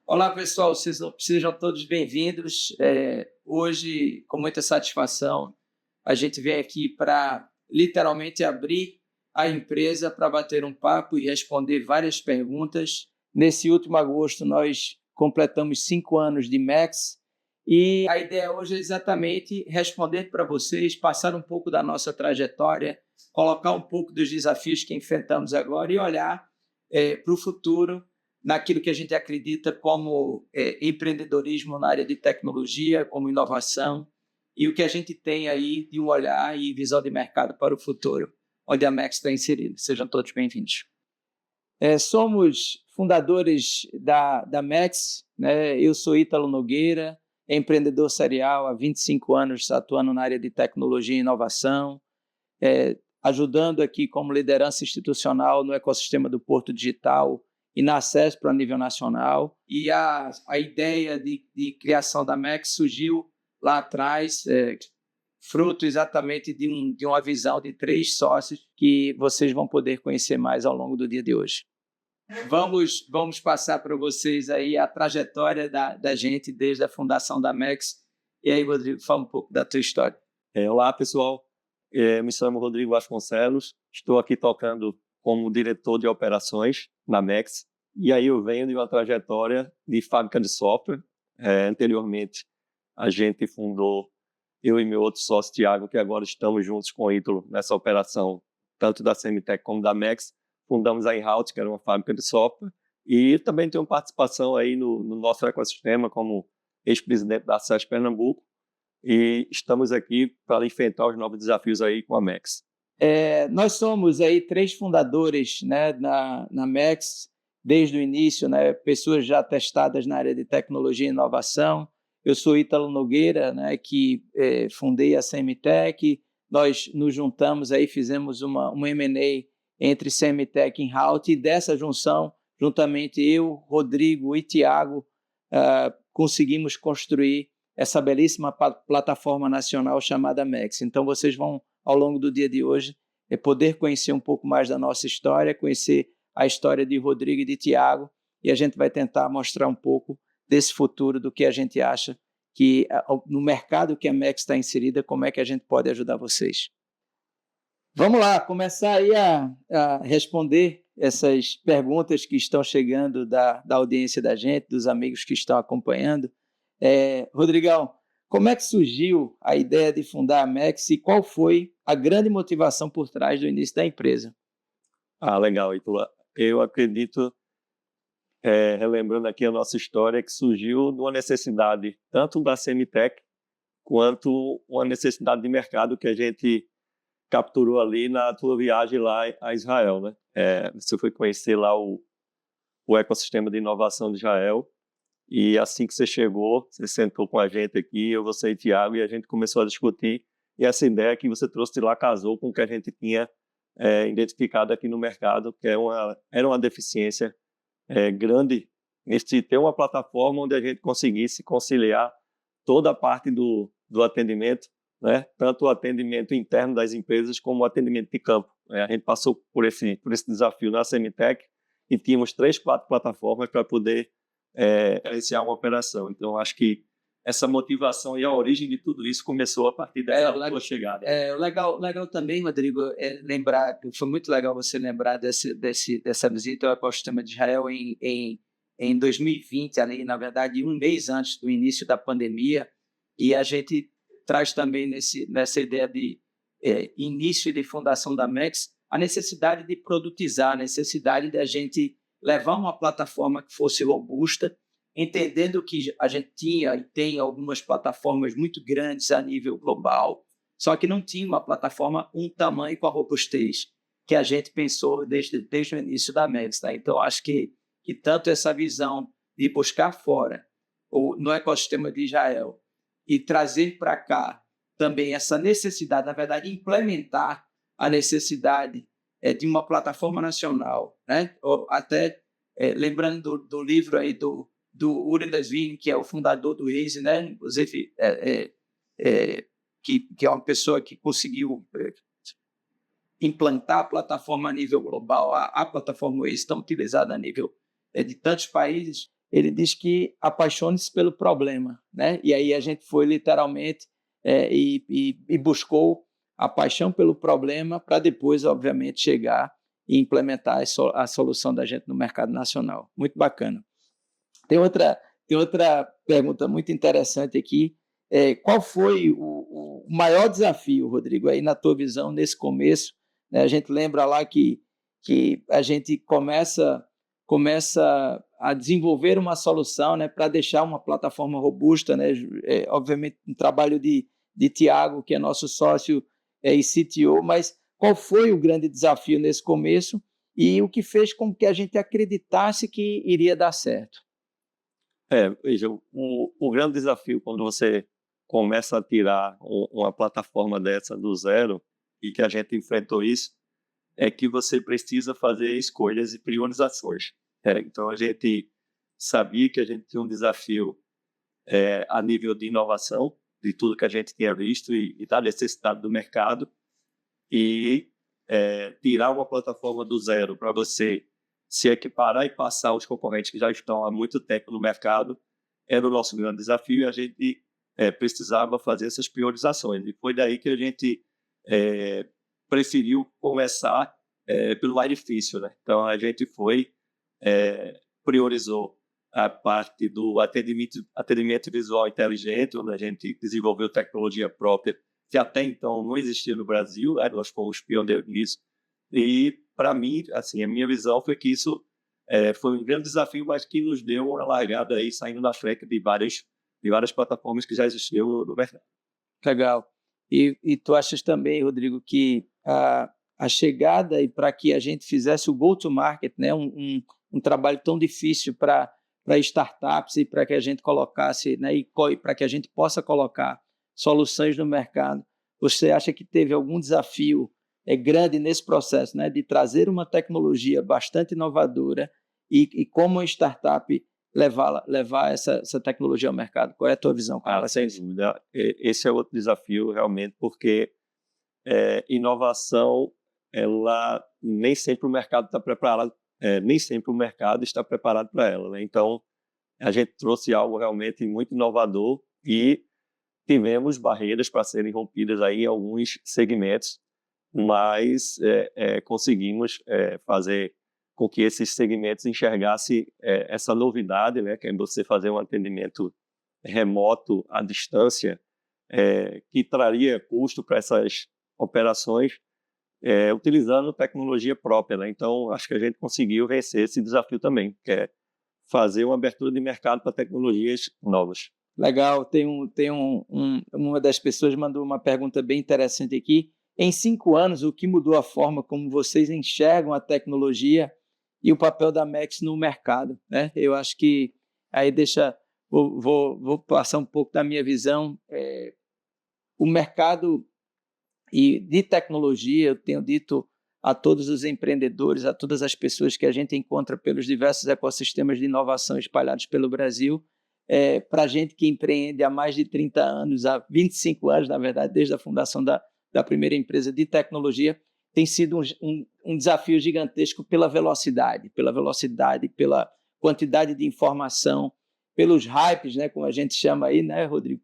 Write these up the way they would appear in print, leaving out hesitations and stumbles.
Olá, pessoal, sejam todos bem-vindos. Hoje, com muita satisfação, a gente vem aqui para literalmente abrir a empresa para bater um papo e responder várias perguntas. Nesse último agosto, nós completamos 5 anos de Max e a ideia hoje é exatamente responder para vocês, passar um pouco da nossa trajetória, colocar um pouco dos desafios que enfrentamos agora e olhar para o futuro naquilo que a gente acredita como empreendedorismo na área de tecnologia, como inovação, e o que a gente tem aí de um olhar e visão de mercado para o futuro, onde a Max está inserida. Sejam todos bem-vindos. Somos fundadores da Max, né? Eu sou Ítalo Nogueira, empreendedor serial há 25 anos, atuando na área de tecnologia e inovação, ajudando aqui como liderança institucional no ecossistema do Porto Digital e na CESP a nível nacional. E a ideia de criação da Max surgiu lá atrás, fruto exatamente de uma visão de 3 sócios que vocês vão poder conhecer mais ao longo do dia de hoje. Vamos passar para vocês aí a trajetória da gente desde a fundação da Max. E aí, Rodrigo, fala um pouco da tua história. Olá, pessoal. Me chamo Rodrigo Vasconcelos. Estou aqui tocando como diretor de operações na Max. E aí eu venho de uma trajetória de fábrica de software. Anteriormente, a gente fundou, eu e meu outro sócio, Thiago, que agora estamos juntos com o Ítalo nessa operação, tanto da Semitec como da Max. Fundamos a Inhouse, que era uma fábrica de software. E também tenho participação aí no nosso ecossistema como ex-presidente da CESP Pernambuco. E estamos aqui para enfrentar os novos desafios aí com a Max. Nós somos aí 3 fundadores, né, na Max, desde o início, né, pessoas já testadas na área de tecnologia e inovação. Eu sou Ítalo Nogueira, né, que fundei a Semitec. Nós nos juntamos aí, fizemos uma M&A entre Semitec e Inhouse, e dessa junção, juntamente eu, Rodrigo e Thiago, conseguimos construir essa belíssima plataforma nacional chamada Max. Então, vocês vão, ao longo do dia de hoje, poder conhecer um pouco mais da nossa história, conhecer a história de Rodrigo e de Thiago, e a gente vai tentar mostrar um pouco desse futuro, do que a gente acha que, no mercado que a Max está inserida, como é que a gente pode ajudar vocês. Vamos lá, começar aí a responder essas perguntas que estão chegando da audiência da gente, dos amigos que estão acompanhando. Rodrigão, como é que surgiu a ideia de fundar a Max e qual foi a grande motivação por trás do início da empresa? Legal, Ítalo. Eu acredito, relembrando aqui a nossa história, que surgiu de uma necessidade tanto da Semitec quanto uma necessidade de mercado que a gente capturou ali na tua viagem lá a Israel, né? Você foi conhecer lá o ecossistema de inovação de Israel, e assim que você chegou, você sentou com a gente aqui, você e o Thiago, e a gente começou a discutir, e essa ideia que você trouxe de lá casou com o que a gente tinha identificado aqui no mercado, que era uma deficiência grande nesse ter uma plataforma onde a gente conseguisse conciliar toda a parte do atendimento, né? Tanto o atendimento interno das empresas como o atendimento de campo. A gente passou por esse desafio na Semitec e tínhamos 3, 4 plataformas para poder iniciar uma operação. Então, acho que essa motivação e a origem de tudo isso começou a partir dessa chegada. Legal também, Rodrigo, lembrar, foi muito legal você lembrar dessa visita ao ecossistema de Israel em 2020, ali, na verdade, um mês antes do início da pandemia, e a gente traz também nessa ideia de início de fundação da Max a necessidade de produtizar, a necessidade de a gente levar uma plataforma que fosse robusta, entendendo que a gente tinha e tem algumas plataformas muito grandes a nível global, só que não tinha uma plataforma um tamanho com a robustez que a gente pensou desde o início da Max. Tá? Então, acho que tanto essa visão de buscar fora, ou no ecossistema de Israel, e trazer para cá também essa necessidade, na verdade, implementar a necessidade de uma plataforma nacional, né? Ou até lembrando do livro aí do Uri Levine, que é o fundador do Waze, né? Inclusive, que é uma pessoa que conseguiu implantar a plataforma a nível global. A plataforma Waze está utilizada a nível de tantos países. ele diz que apaixone-se pelo problema, né? E aí a gente foi literalmente e buscou a paixão pelo problema para depois, obviamente, chegar e implementar a solução da gente no mercado nacional. Muito bacana. Tem outra pergunta muito interessante aqui. Qual foi o maior desafio, Rodrigo, aí na tua visão, nesse começo? Né? A gente lembra lá que a gente começa a desenvolver uma solução, né, para deixar uma plataforma robusta, né? Obviamente, um trabalho de Tiago, que é nosso sócio e CTO, mas qual foi o grande desafio nesse começo e o que fez com que a gente acreditasse que iria dar certo? Veja, o grande desafio quando você começa a tirar uma plataforma dessa do zero, e que a gente enfrentou isso, é que você precisa fazer escolhas e priorizações. Então, a gente sabia que a gente tinha um desafio a nível de inovação, de tudo que a gente tinha visto e da necessidade do mercado, e tirar uma plataforma do zero para você se equiparar e passar os concorrentes que já estão há muito tempo no mercado era o nosso grande desafio, e a gente precisava fazer essas priorizações. E foi daí que a gente preferiu começar pelo mais difícil, né? Então, a gente priorizou a parte do atendimento visual inteligente, onde a gente desenvolveu tecnologia própria, que até então não existia no Brasil, né? Nós fomos pioneiros nisso. E, para mim, assim, a minha visão foi que isso foi um grande desafio, mas que nos deu uma largada aí, saindo na frente de várias plataformas que já existiam no mercado. Legal. E tu achas também, Rodrigo, que a chegada e para que a gente fizesse o go-to-market, né, um trabalho tão difícil para startups e para que a gente colocasse, né, e para que a gente possa colocar soluções no mercado, você acha que teve algum desafio grande nesse processo, né, de trazer uma tecnologia bastante inovadora e como uma startup levar essa tecnologia ao mercado? Qual é a tua visão com relação a isso? Sem dúvida. Esse é outro desafio, realmente, porque inovação, ela nem sempre o mercado está preparado, nem sempre o mercado está preparado para ela, né? Então, a gente trouxe algo realmente muito inovador e tivemos barreiras para serem rompidas aí em alguns segmentos, mas conseguimos fazer com que esses segmentos enxergassem essa novidade, né, que é você fazer um atendimento remoto à distância, que traria custo para essas operações, utilizando tecnologia própria, né? Então, acho que a gente conseguiu vencer esse desafio também, que é fazer uma abertura de mercado para tecnologias novas. Legal, uma das pessoas mandou uma pergunta bem interessante aqui. Em 5 anos, o que mudou a forma como vocês enxergam a tecnologia e o papel da Max no mercado, né? Eu acho que aí vou passar um pouco da minha visão. O mercado de tecnologia, eu tenho dito a todos os empreendedores, a todas as pessoas que a gente encontra pelos diversos ecossistemas de inovação espalhados pelo Brasil, para a gente que empreende há mais de 30 anos, há 25 anos, na verdade, desde a fundação da primeira empresa de tecnologia, tem sido um desafio gigantesco pela velocidade, pela quantidade de informação, pelos hypes, né, como a gente chama aí, né, Rodrigo,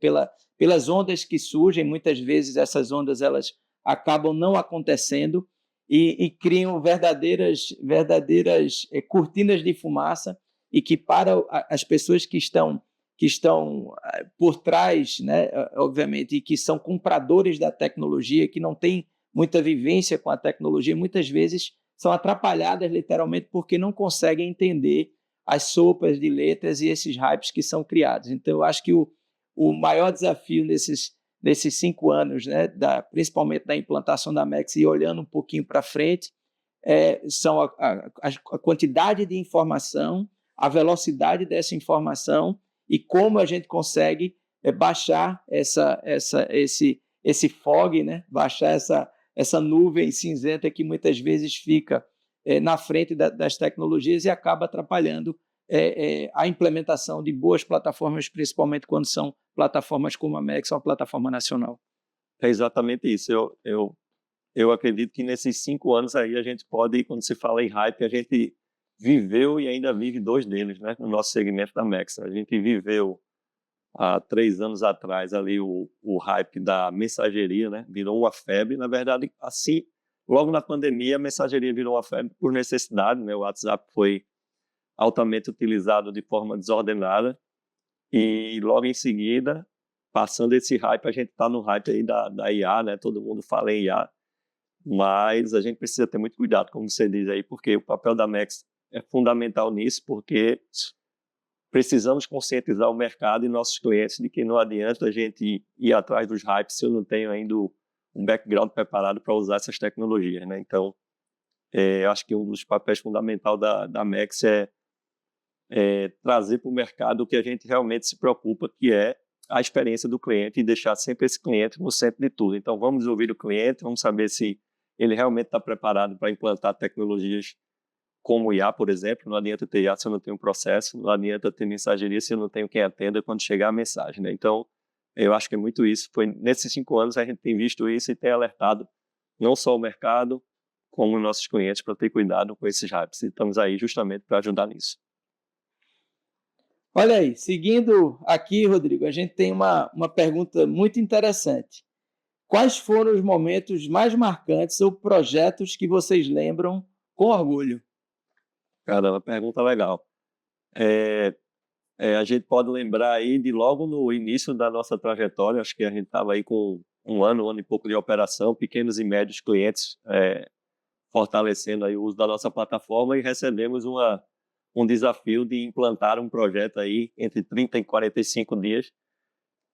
pelas ondas que surgem. Muitas vezes essas ondas elas acabam não acontecendo e criam verdadeiras cortinas de fumaça, e que para as pessoas que estão por trás, né, obviamente, e que são compradores da tecnologia, que não têm muita vivência com a tecnologia, muitas vezes são atrapalhadas literalmente porque não conseguem entender as sopas de letras e esses hypes que são criados. Então, eu acho que o maior desafio nesses 5 anos, né, principalmente da implantação da Max, e olhando um pouquinho para frente, são a quantidade de informação, a velocidade dessa informação e como a gente consegue baixar esse fog, né, baixar essa nuvem cinzenta que muitas vezes fica na frente das tecnologias e acaba atrapalhando a implementação de boas plataformas, principalmente quando são plataformas como a Max, uma plataforma nacional. É exatamente isso. Eu acredito que nesses 5 anos aí a gente pode, quando se fala em hype, a gente viveu e ainda vive 2 deles, né, no nosso segmento da Max. A gente viveu há 3 anos atrás ali o hype da mensageria, né, virou uma febre. Na verdade, assim, logo na pandemia, a mensageria virou uma febre por necessidade, né, o WhatsApp foi altamente utilizado de forma desordenada e logo em seguida, passando esse hype, a gente está no hype aí da IA, né, todo mundo fala em IA, mas a gente precisa ter muito cuidado, como você diz aí, porque o papel da Max é fundamental nisso, porque precisamos conscientizar o mercado e nossos clientes de que não adianta a gente ir atrás dos hypes se eu não tenho ainda um background preparado para usar essas tecnologias, né? Então, eu acho que um dos papéis fundamentais da Max é trazer para o mercado o que a gente realmente se preocupa, que é a experiência do cliente e deixar sempre esse cliente no centro de tudo. Então, vamos ouvir o cliente, vamos saber se ele realmente está preparado para implantar tecnologias como o IA, por exemplo. Não adianta ter IA se eu não tenho um processo, não adianta ter mensageria se eu não tenho quem atenda quando chegar a mensagem, né? Então, eu acho que é muito isso. Foi nesses 5 anos a gente tem visto isso e tem alertado não só o mercado, como nossos clientes para ter cuidado com esses hypes. E estamos aí justamente para ajudar nisso. Olha aí, seguindo aqui, Rodrigo, a gente tem uma pergunta muito interessante. Quais foram os momentos mais marcantes ou projetos que vocês lembram com orgulho? Caramba, pergunta legal. A gente pode lembrar aí de logo no início da nossa trajetória, acho que a gente estava aí com um ano e pouco de operação, pequenos e médios clientes fortalecendo aí o uso da nossa plataforma e recebemos um desafio de implantar um projeto aí entre 30 e 45 dias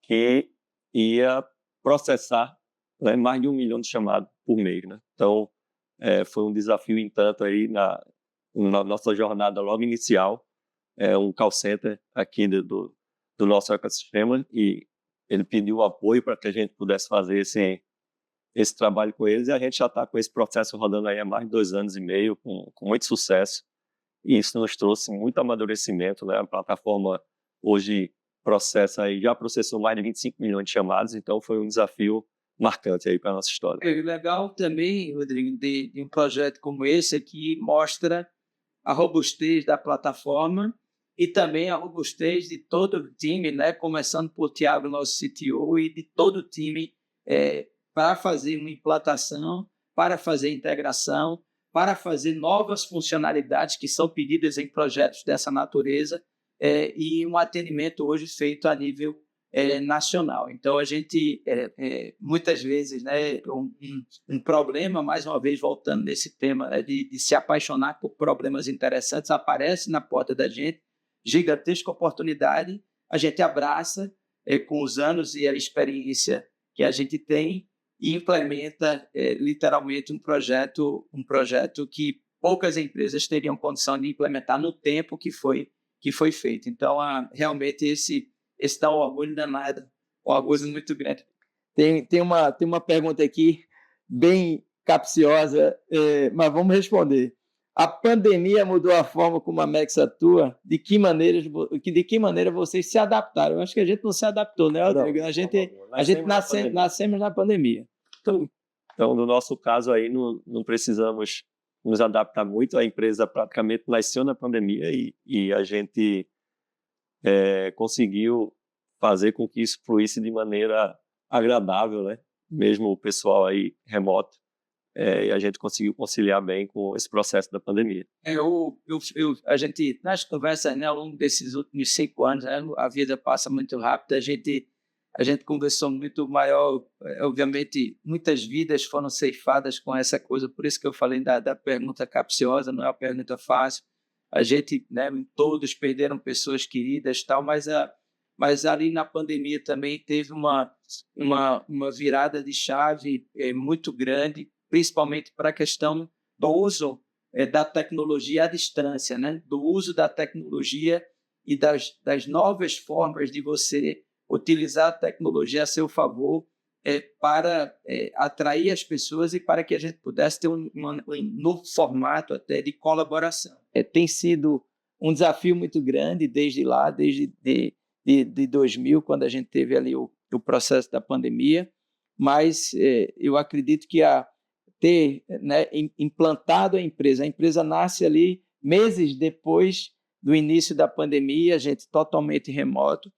que ia processar, né, mais de 1 milhão de chamadas por mês, né? Então, foi um desafio em tanto aí na nossa jornada logo inicial, um call center aqui do nosso ecossistema, e ele pediu apoio para que a gente pudesse fazer esse trabalho com eles, e a gente já está com esse processo rodando aí há mais de 2 anos e meio, com muito sucesso, e isso nos trouxe muito amadurecimento, né? A plataforma hoje já processou mais de 25 milhões de chamadas, então foi um desafio marcante aí para a nossa história. O legal também, Rodrigo, de um projeto como esse é que mostra a robustez da plataforma e também a robustez de todo o time, né? Começando por Thiago, nosso CTO, e de todo o time para fazer uma implantação, para fazer integração, para fazer novas funcionalidades que são pedidas em projetos dessa natureza e um atendimento hoje feito a nível nacional. Então, a gente, muitas vezes, né, um problema, mais uma vez voltando nesse tema, né, de se apaixonar por problemas interessantes, aparece na porta da gente, gigantesca oportunidade, a gente abraça com os anos e a experiência que a gente tem e implementa literalmente um projeto que poucas empresas teriam condição de implementar no tempo que foi feito. Então, realmente esse dá um orgulho danado, um orgulho muito grande. Tem uma pergunta aqui bem capciosa, mas vamos responder. A pandemia mudou a forma como a Max atua? De que maneira vocês se adaptaram? Eu acho que a gente não se adaptou, né, Rodrigo? A gente nascemos na pandemia. Então, no nosso caso aí, não precisamos nos adaptar muito. A empresa praticamente nasceu na pandemia e a gente conseguiu fazer com que isso fluísse de maneira agradável, né? Mesmo o pessoal aí remoto, e a gente conseguiu conciliar bem com esse processo da pandemia. A gente, nas conversas, né, ao longo desses últimos 5 anos, né, a vida passa muito rápido, a gente conversou muito maior, obviamente, muitas vidas foram ceifadas com essa coisa, por isso que eu falei da pergunta capciosa, não é uma pergunta fácil. A gente, né, todos perderam pessoas queridas, tal, mas ali na pandemia também teve uma virada de chave muito grande, principalmente para a questão do uso da tecnologia à distância, né? Do uso da tecnologia e das novas formas de você utilizar a tecnologia a seu favor para atrair as pessoas e para que a gente pudesse ter um novo formato até de colaboração. Tem sido um desafio muito grande desde 2000, quando a gente teve ali o processo da pandemia, mas eu acredito que ter, né, implantado a empresa nasce ali meses depois do início da pandemia, a gente totalmente remoto,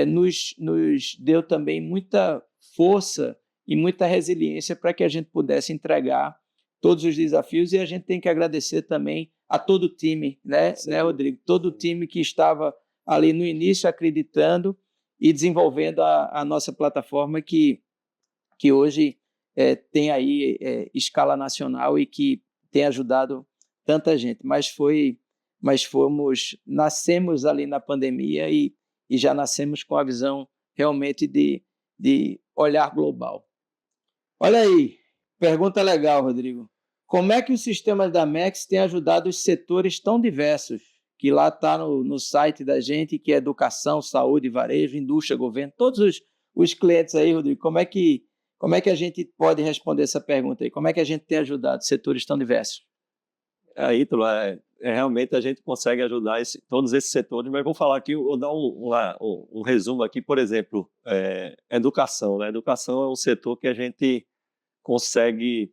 nos deu também muita força e muita resiliência para que a gente pudesse entregar todos os desafios, e a gente tem que agradecer também a todo o time, né, Rodrigo? Todo o time que estava ali no início acreditando e desenvolvendo a nossa plataforma que hoje tem aí escala nacional e que tem ajudado tanta gente. Nascemos ali na pandemia e já nascemos com a visão realmente de olhar global. Olha aí, pergunta legal, Rodrigo. Como é que os sistemas da Amex têm ajudado os setores tão diversos, que lá está no site da gente, que é educação, saúde, varejo, indústria, governo, todos os clientes aí, Rodrigo, como é que a gente pode responder essa pergunta aí? Como é que a gente tem ajudado setores tão diversos? Ítalo, realmente a gente consegue ajudar todos esses setores, mas vou falar aqui, vou dar um resumo aqui, por exemplo, educação. Né? Educação é um setor que a gente consegue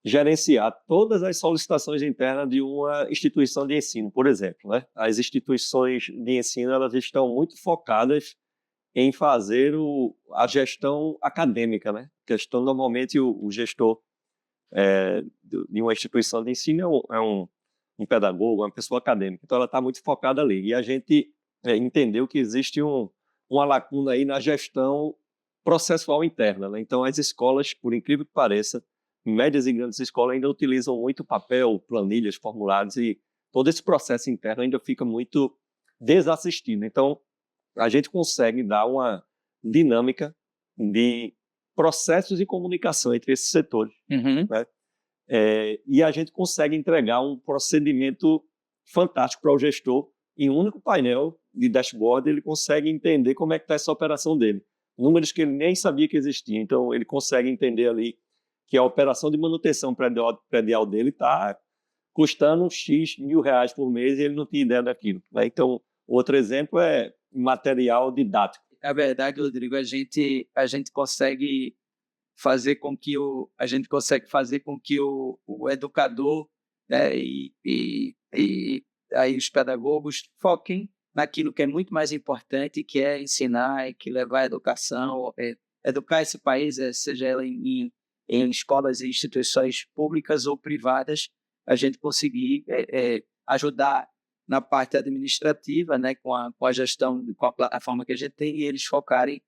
gerenciar todas as solicitações internas de uma instituição de ensino, por exemplo. Né? As instituições de ensino elas estão muito focadas em fazer a gestão acadêmica. Né? Normalmente, o gestor de uma instituição de ensino é um pedagogo, uma pessoa acadêmica. Então, ela está muito focada ali. E a gente entendeu que existe uma lacuna aí na gestão processual interna. Né? Então, as escolas, por incrível que pareça, médias e grandes escolas ainda utilizam muito papel, planilhas, formulários, e todo esse processo interno ainda fica muito desassistido. Então, a gente consegue dar uma dinâmica de processos de comunicação entre esses setores. Uhum. Né? E a gente consegue entregar um procedimento fantástico para o gestor. Em um único painel de dashboard, ele consegue entender como é que está essa operação dele. Números que ele nem sabia que existiam. Então, ele consegue entender ali que a operação de manutenção predial dele está custando X mil reais por mês e ele não tinha ideia daquilo. Né? Então, outro exemplo é material didático. É verdade, Rodrigo, a gente consegue fazer com que o educador, né, e aí os pedagogos foquem naquilo que é muito mais importante, que é ensinar, que levar a educação, educar esse país, seja ela em escolas e instituições públicas ou privadas, a gente conseguir ajudar na parte administrativa, né, com a gestão, com a plataforma que a gente tem, e eles focarem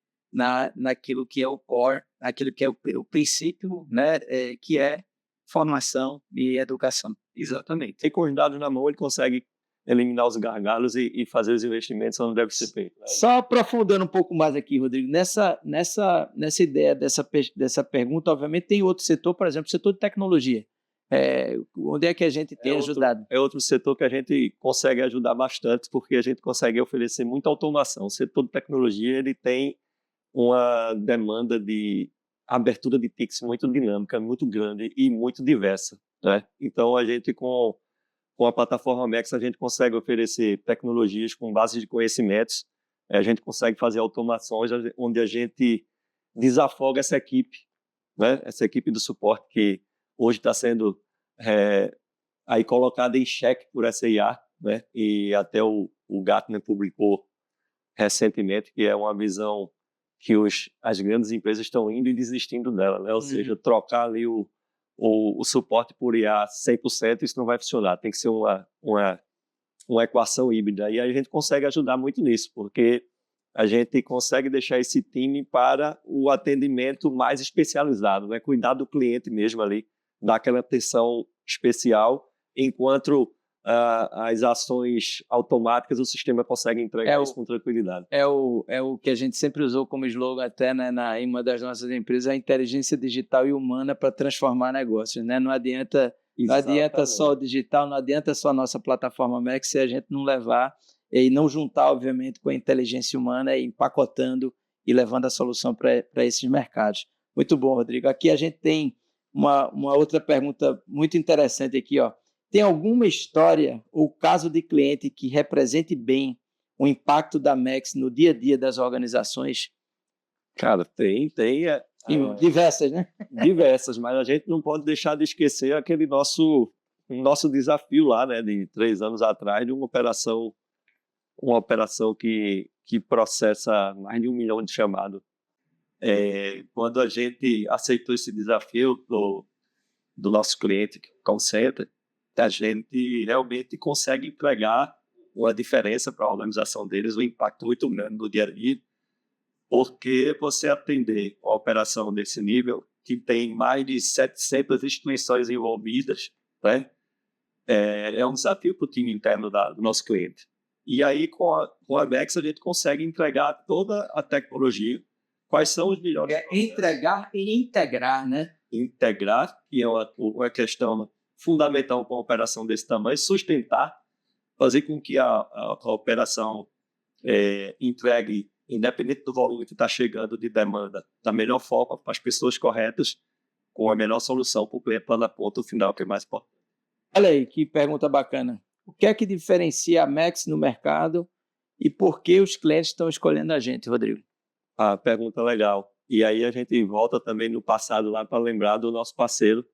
naquilo que é o core, naquilo que é o princípio, né, que é formação e educação. Exatamente. E com os dados na mão, ele consegue eliminar os gargalos e fazer os investimentos onde deve ser feito. Né? Só aprofundando um pouco mais aqui, Rodrigo, nessa ideia dessa pergunta, obviamente tem outro setor, por exemplo, o setor de tecnologia. Onde é que a gente tem ajudado? É outro setor que a gente consegue ajudar bastante, porque a gente consegue oferecer muita automação. O setor de tecnologia ele tem uma demanda de abertura de tickets muito dinâmica, muito grande e muito diversa. Né? Então, a gente, com a plataforma Amex, a gente consegue oferecer tecnologias com base de conhecimentos, a gente consegue fazer automações onde a gente desafoga essa equipe, né? Essa equipe do suporte que hoje está sendo aí colocada em xeque por essa IA, né? E até o Gartner publicou recentemente que é uma visão que as grandes empresas estão indo e desistindo dela, né? Ou seja, trocar ali o suporte por IA 100%, isso não vai funcionar. Tem que ser uma equação híbrida. E a gente consegue ajudar muito nisso, porque a gente consegue deixar esse time para o atendimento mais especializado, né? Cuidar do cliente mesmo ali, dar aquela atenção especial, enquanto as ações automáticas o sistema consegue entregar isso com tranquilidade. É o que a gente sempre usou como slogan até, né, em uma das nossas empresas, a inteligência digital e humana para transformar negócios. Né? Não adianta só o digital, não adianta só a nossa plataforma Amex se a gente não levar e não juntar, obviamente, com a inteligência humana, empacotando e levando a solução para esses mercados. Muito bom, Rodrigo. Aqui a gente tem uma outra pergunta muito interessante aqui, ó. Tem alguma história ou caso de cliente que represente bem o impacto da Amex no dia a dia das organizações? Cara, tem. Diversas, né? Diversas, mas a gente não pode deixar de esquecer aquele nosso o nosso desafio lá, né, de 3 anos atrás, de uma operação que processa mais de 1 milhão de chamados. Quando a gente aceitou esse desafio do nosso cliente, call center, a gente realmente consegue entregar uma diferença para a organização deles, um impacto muito grande no dia a dia, porque você atender uma operação desse nível, que tem mais de 700 instituições envolvidas, né? É um desafio para o time interno do nosso cliente. E aí, com a Mex, a gente consegue entregar toda a tecnologia. Quais são os melhores? Entregar e integrar, né? Integrar, que é uma questão fundamental para uma operação desse tamanho, sustentar, fazer com que a operação entregue, independente do volume que está chegando de demanda, da melhor forma, para as pessoas corretas, com a melhor solução para o cliente lá na ponta final, que é mais importante. Olha aí, que pergunta bacana. O que é que diferencia a Mex no mercado e por que os clientes estão escolhendo a gente, Rodrigo? A pergunta legal. E aí a gente volta também no passado lá para lembrar do nosso parceiro,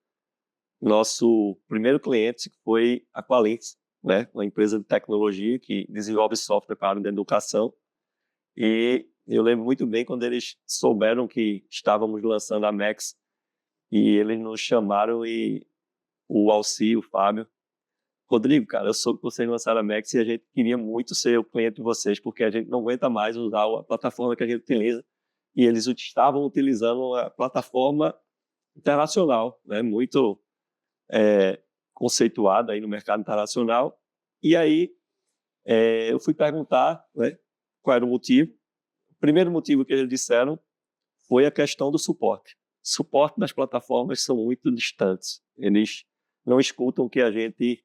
nosso primeiro cliente, que foi a Qualins, né? Uma empresa de tecnologia que desenvolve software para a área da educação. E eu lembro muito bem quando eles souberam que estávamos lançando a Mex e eles nos chamaram e o Alci, o Fábio, Rodrigo, cara, eu soube que vocês lançaram a Mex e a gente queria muito ser o cliente de vocês, porque a gente não aguenta mais usar a plataforma que a gente utiliza. E eles estavam utilizando uma plataforma internacional, né, muito conceituada aí no mercado internacional. E aí eu fui perguntar, né, qual era o motivo. O primeiro motivo que eles disseram foi a questão do suporte. Suporte das plataformas são muito distantes. Eles não escutam o que a gente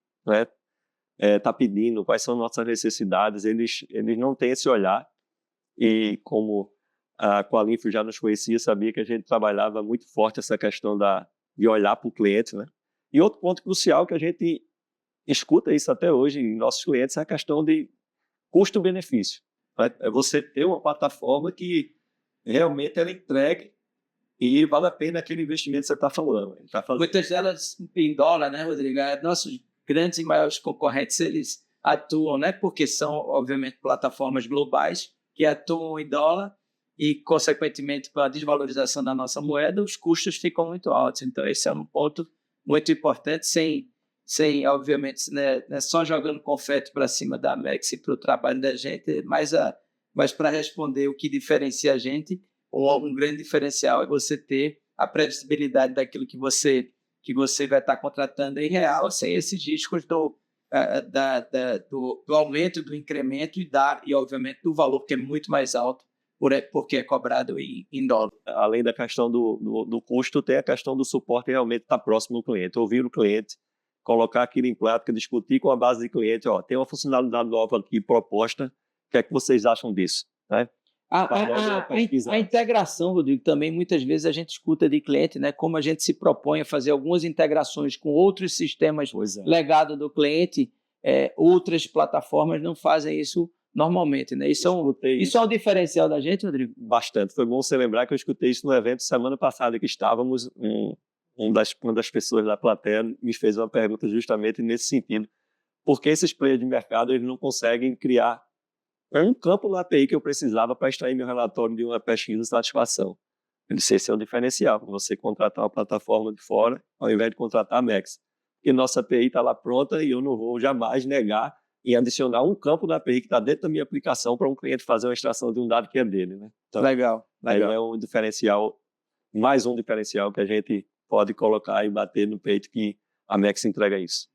está pedindo, quais são nossas necessidades. Eles não têm esse olhar. E como a Qualinfo já nos conhecia, sabia que a gente trabalhava muito forte essa questão de olhar para o cliente, né? E outro ponto crucial que a gente escuta isso até hoje em nossos clientes é a questão de custo-benefício. Né? É você ter uma plataforma que realmente ela entregue e vale a pena aquele investimento que você está falando. Muitas delas em dólar, né, Rodrigo? Nossos grandes e maiores concorrentes, eles atuam, né, porque são, obviamente, plataformas globais que atuam em dólar e, consequentemente, com a desvalorização da nossa moeda, os custos ficam muito altos. Então, esse é um ponto muito importante, sem obviamente, né, só jogando confete para cima da Amex e para o trabalho da gente, mas para responder o que diferencia a gente, um grande diferencial é você ter a previsibilidade daquilo que você vai estar contratando em real, sem esses riscos do aumento, do incremento e, obviamente, do valor que é muito mais alto porque é cobrado em dólar. Além da questão do custo, tem a questão do suporte realmente estar próximo do cliente, ouvir o cliente, colocar aquilo em prática, discutir com a base de cliente, tem uma funcionalidade nova aqui proposta, o que é que vocês acham disso? Né? A integração, Rodrigo, também muitas vezes a gente escuta de cliente, né, como a gente se propõe a fazer algumas integrações com outros sistemas legados do cliente, outras plataformas não fazem isso normalmente, né? Isso é um diferencial da gente, Rodrigo? Bastante. Foi bom você lembrar que eu escutei isso no evento semana passada que estávamos. Uma das pessoas da plateia me fez uma pergunta justamente nesse sentido. Por que esses players de mercado eles não conseguem criar um campo na API que eu precisava para extrair meu relatório de uma pesquisa de satisfação? Eu disse, esse é um diferencial, você contratar uma plataforma de fora ao invés de contratar a Mex. Porque nossa API está lá pronta e eu não vou jamais negar em adicionar um campo na API que está dentro da minha aplicação para um cliente fazer uma extração de um dado que é dele. Né? Então, legal. É um diferencial, mais um diferencial que a gente pode colocar e bater no peito que a Mex entrega isso.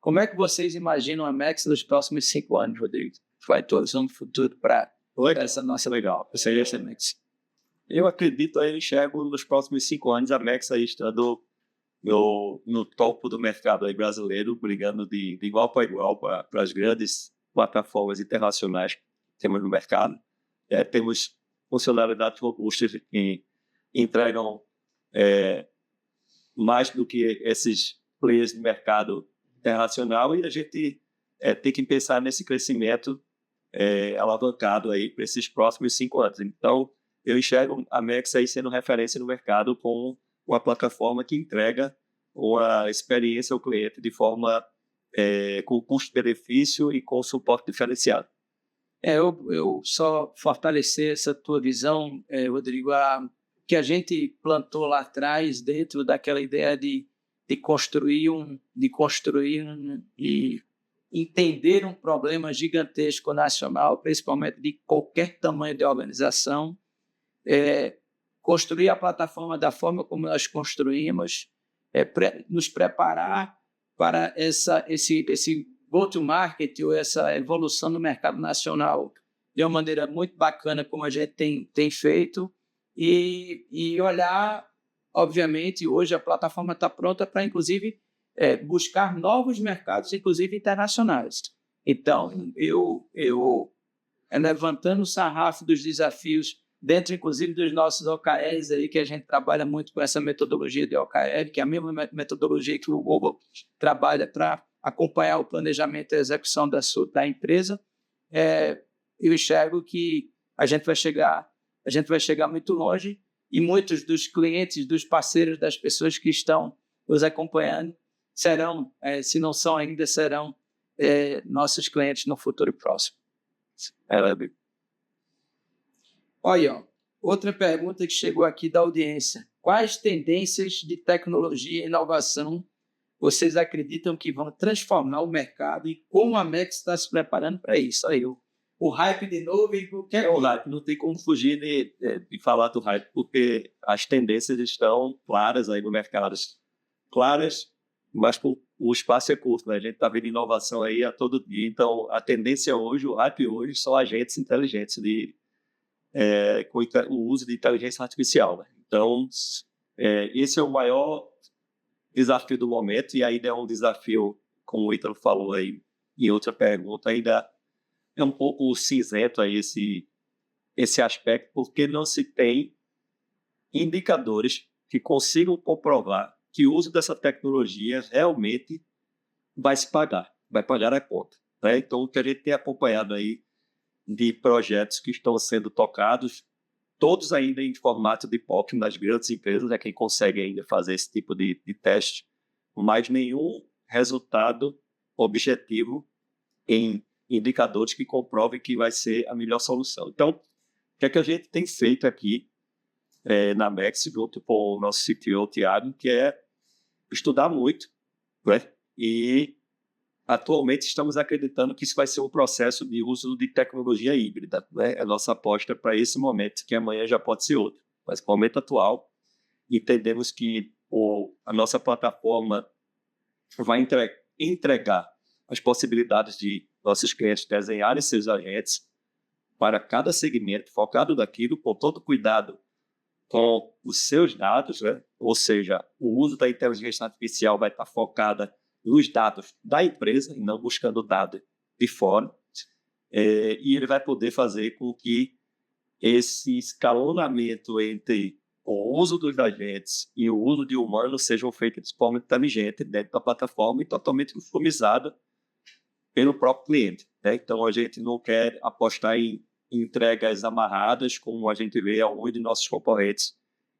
Como é que vocês imaginam a Mex nos próximos 5 anos, Rodrigo? Vai todos no futuro para essa nossa legal, essa Mex. Eu acredito, eu enxergo nos próximos 5 anos a Mex aí estando no topo do mercado aí brasileiro, brigando de igual para igual para as grandes plataformas internacionais que temos no mercado. Temos funcionalidades robustas que entregam mais do que esses players de mercado internacional e a gente tem que pensar nesse crescimento alavancado aí para esses próximos 5 anos. Então, eu enxergo a Mex aí sendo referência no mercado com uma plataforma que entrega uma experiência ao cliente de forma com custo-benefício e com suporte diferenciado. Eu só fortalecer essa tua visão, Rodrigo, que a gente plantou lá atrás dentro daquela ideia de construir e entender um problema gigantesco nacional, principalmente de qualquer tamanho de organização, construir a plataforma da forma como nós construímos, nos preparar para esse go-to-market ou essa evolução no mercado nacional de uma maneira muito bacana, como a gente tem feito, e olhar, obviamente, hoje a plataforma está pronta para, inclusive, buscar novos mercados, inclusive internacionais. Então, eu levantando o sarrafo dos desafios dentro, inclusive, dos nossos OKRs, aí, que a gente trabalha muito com essa metodologia de OKR, que é a mesma metodologia que o Google trabalha para acompanhar o planejamento e a execução da empresa. Eu enxergo que a gente vai chegar muito longe, e muitos dos clientes, dos parceiros, das pessoas que estão nos acompanhando serão, se não são ainda, serão nossos clientes no futuro próximo. Olha, outra pergunta que chegou aqui da audiência. Quais tendências de tecnologia e inovação vocês acreditam que vão transformar o mercado e como a Amex está se preparando para isso? Aí, o hype de novo e o hype, não tem como fugir de falar do hype, porque as tendências estão claras aí no mercado. Claras, mas o espaço é curto, né? A gente está vendo inovação aí a todo dia. Então, a tendência hoje, o hype hoje, são agentes inteligentes com o uso de inteligência artificial. Né? Então, esse é o maior desafio do momento, e ainda é um desafio, como o Ítalo falou aí em outra pergunta, ainda é um pouco cinzento aí esse aspecto, porque não se tem indicadores que consigam comprovar que o uso dessa tecnologia realmente vai pagar a conta. Né? Então, o que a gente tem acompanhado aí de projetos que estão sendo tocados, todos ainda em formato de POC nas grandes empresas, quem consegue ainda fazer esse tipo de teste, mas nenhum resultado objetivo em indicadores que comprovem que vai ser a melhor solução. Então, o que é que a gente tem feito aqui na Amex, junto com o nosso CTO, Thiago, que é estudar muito, né? E atualmente estamos acreditando que isso vai ser um processo de uso de tecnologia híbrida. Né? A nossa aposta para esse momento, que amanhã já pode ser outro. Mas no momento atual, entendemos que a nossa plataforma vai entregar as possibilidades de nossos clientes desenharem seus agentes para cada segmento, focado naquilo, com todo cuidado com os seus dados, né? Ou seja, o uso da inteligência artificial vai estar focada nos dados da empresa e não buscando dados de fora. E ele vai poder fazer com que esse escalonamento entre o uso dos agentes e o uso de humanos sejam feitos de forma inteligente dentro da plataforma e totalmente customizada pelo próprio cliente. Né? Então, a gente não quer apostar em entregas amarradas, como a gente vê alguns de nossos concorrentes,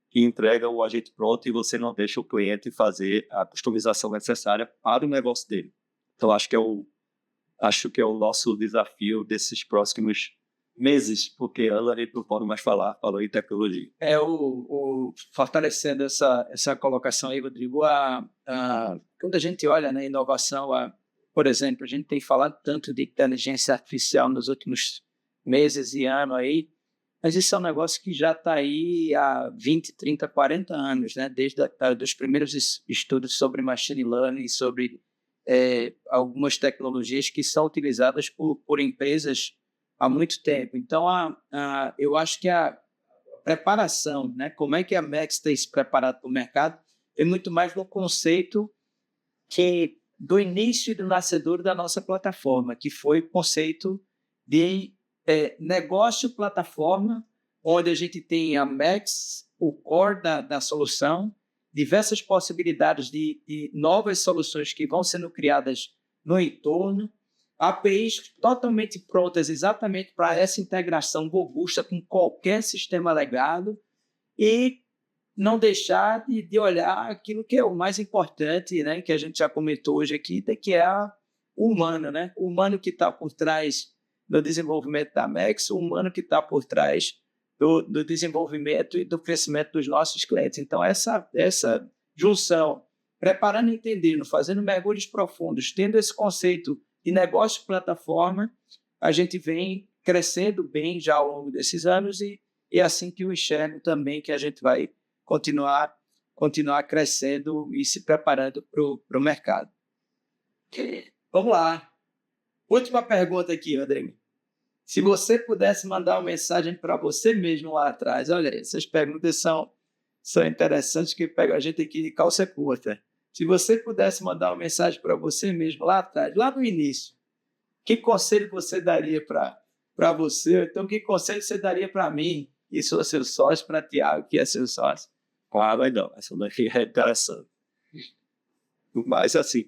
que entregam o agente pronto e você não deixa o cliente fazer a customização necessária para o negócio dele. Então, acho que é o nosso desafio desses próximos meses, porque Ana a gente não pode mais falou em tecnologia. Fortalecendo essa colocação aí, Rodrigo, quando a gente olha na inovação, por exemplo, a gente tem falado tanto de inteligência artificial nos últimos meses e anos aí, mas isso é um negócio que já está aí há 20, 30, 40 anos, né? Desde dos primeiros estudos sobre machine learning, sobre algumas tecnologias que são utilizadas por empresas há muito tempo. Então, eu acho que a preparação, né? Como é que a Amex tem se preparado para o mercado, é muito mais no conceito que do início e do nascedor da nossa plataforma, que foi o conceito de negócio plataforma, onde a gente tem a Amex, o core da solução, diversas possibilidades de novas soluções que vão sendo criadas no entorno, APIs totalmente prontas exatamente para essa integração robusta com qualquer sistema legado e não deixar de olhar aquilo que é o mais importante, né, que a gente já comentou hoje aqui, que é o humano, né? O humano que está por trás do desenvolvimento da Max, o humano que está por trás do desenvolvimento e do crescimento dos nossos clientes. Então, essa junção, preparando e entendendo, fazendo mergulhos profundos, tendo esse conceito de negócio plataforma, a gente vem crescendo bem já ao longo desses anos e é assim que eu enxergo também que a gente vai continuar crescendo e se preparando para o mercado. Vamos lá. Última pergunta aqui, Rodrigo. Se você pudesse mandar uma mensagem para você mesmo lá atrás, olha, essas perguntas são interessantes que pegam a gente aqui de calça curta. Se você pudesse mandar uma mensagem para você mesmo lá atrás, lá no início, que conselho você daria para você? Então, que conselho você daria para mim, que sou seu sócio, para Thiago, que é seu sócio? Claro, não. Essa daqui é interessante. Mas, assim,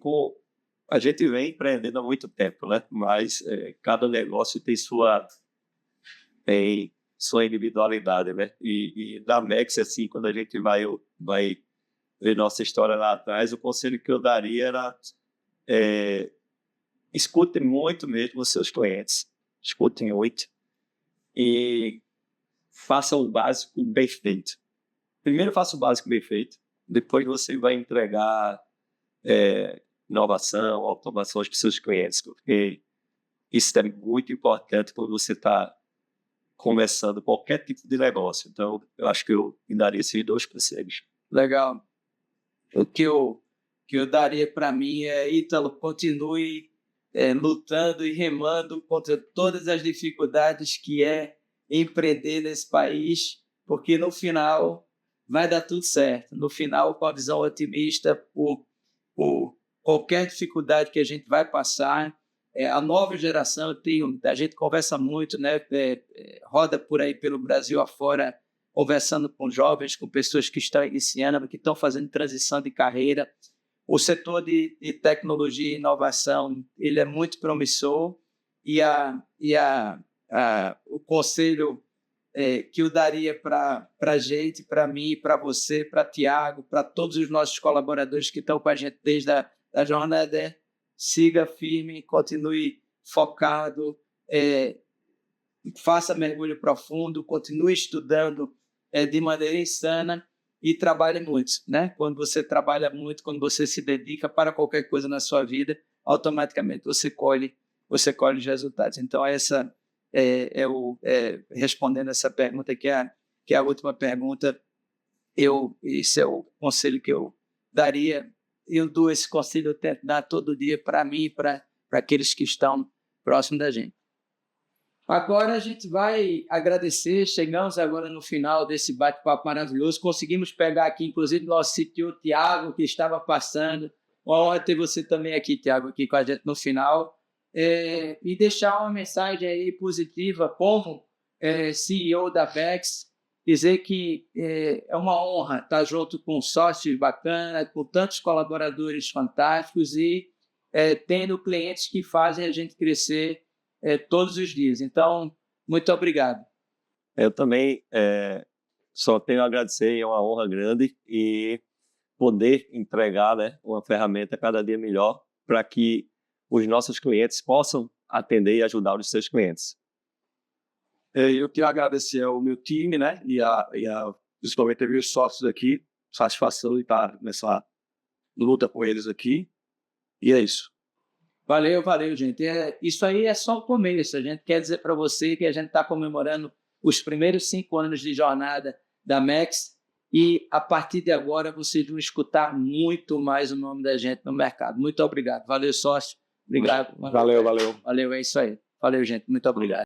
a gente vem empreendendo há muito tempo, né? Mas cada negócio tem sua individualidade, né? E na Max, assim, quando a gente vai ver nossa história lá atrás, o conselho que eu daria era escutem muito mesmo os seus clientes, escutem muito e façam o básico bem feito. Primeiro faça o básico bem feito, depois você vai entregar inovação, automações para os seus clientes, porque isso é muito importante quando você está começando qualquer tipo de negócio. Então, eu acho que eu me daria esses 2 conselhos. Legal. O que eu daria para mim é, Ítalo, continue lutando e remando contra todas as dificuldades que é empreender nesse país, porque no final vai dar tudo certo. No final, com a visão otimista, por qualquer dificuldade que a gente vai passar, a nova geração, a gente conversa muito, né? Roda por aí pelo Brasil afora, conversando com jovens, com pessoas que estão iniciando, que estão fazendo transição de carreira. O setor de tecnologia e inovação, ele é muito promissor e o conselho que eu daria para a gente, para mim, para você, para Thiago, para todos os nossos colaboradores que estão com a gente desde a jornada, siga firme, continue focado, faça mergulho profundo, continue estudando de maneira insana e trabalhe muito, né? Quando você trabalha muito, quando você se dedica para qualquer coisa na sua vida, automaticamente você colhe os resultados. Então, essa respondendo essa pergunta, que é a última pergunta, esse é o conselho que eu daria. Eu dou esse conselho, eu tento dar todo dia para mim e para aqueles que estão próximos da gente. Agora a gente vai agradecer, chegamos agora no final desse bate-papo maravilhoso, conseguimos pegar aqui, inclusive, nosso CTO, Thiago, que estava passando. Uma honra ter você também aqui, Thiago, aqui com a gente no final. E deixar uma mensagem aí positiva como CEO da Bex, dizer que é uma honra estar junto com sócios bacanas, com tantos colaboradores fantásticos e tendo clientes que fazem a gente crescer todos os dias. Então, muito obrigado. Eu também só tenho a agradecer, é uma honra grande e poder entregar, né, uma ferramenta cada dia melhor para que os nossos clientes possam atender e ajudar os seus clientes. Eu quero agradecer ao meu time, né, e principalmente aos meus sócios aqui, satisfação de estar nessa luta com eles aqui, e é isso. Valeu, gente. Isso aí é só o começo. A gente quer dizer para você que a gente está comemorando os primeiros 5 anos de jornada da Max e, a partir de agora, vocês vão escutar muito mais o nome da gente no mercado. Muito obrigado. Valeu, sócio. Obrigado. Valeu. Valeu, é isso aí. Valeu, gente. Muito obrigado.